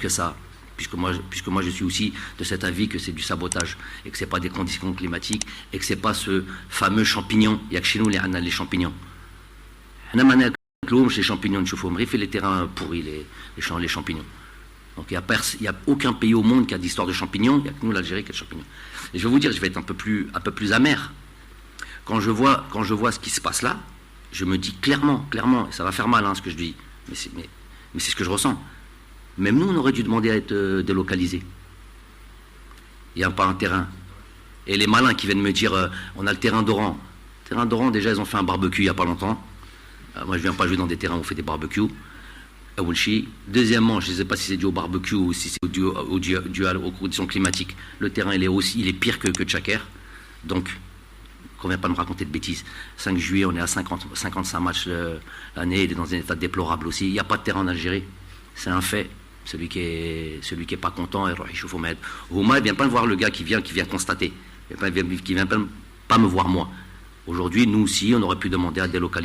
que ça, puisque moi je suis aussi de cet avis que c'est du sabotage, et que c'est pas des conditions climatiques, et que c'est pas ce fameux champignon. Il y a que chez nous les champignons. Les champignons, il fait les terrains pourris, les champignons. Donc il n'y a aucun pays au monde qui a d'histoire de champignons, il n'y a que nous, l'Algérie, qui a de champignons. Et je vais vous dire, je vais être un peu plus amer. Quand je vois ce qui se passe là, je me dis clairement, et ça va faire mal ce que je dis, mais c'est ce que je ressens. Même nous, on aurait dû demander à être délocalisés. Il n'y a pas un terrain. Et les malins qui viennent me dire, on a le terrain d'Oran. Le terrain d'Oran, déjà, ils ont fait un barbecue il n'y a pas longtemps. Moi, je ne viens pas jouer dans des terrains où on fait des barbecues. Deuxièmement, je ne sais pas si c'est dû au barbecue ou si c'est dû aux conditions climatiques. Le terrain, il est pire que Tchaker. Donc, qu'on ne vient pas me raconter de bêtises. 5 juillet, on est à 55 matchs l'année, il est dans un état déplorable aussi. Il n'y a pas de terrain en Algérie. C'est un fait. Celui qui est pas content, il ne vient pas me voir le gars qui vient constater. Il ne vient pas me voir moi. Aujourd'hui, nous aussi, on aurait pu demander à délocaliser.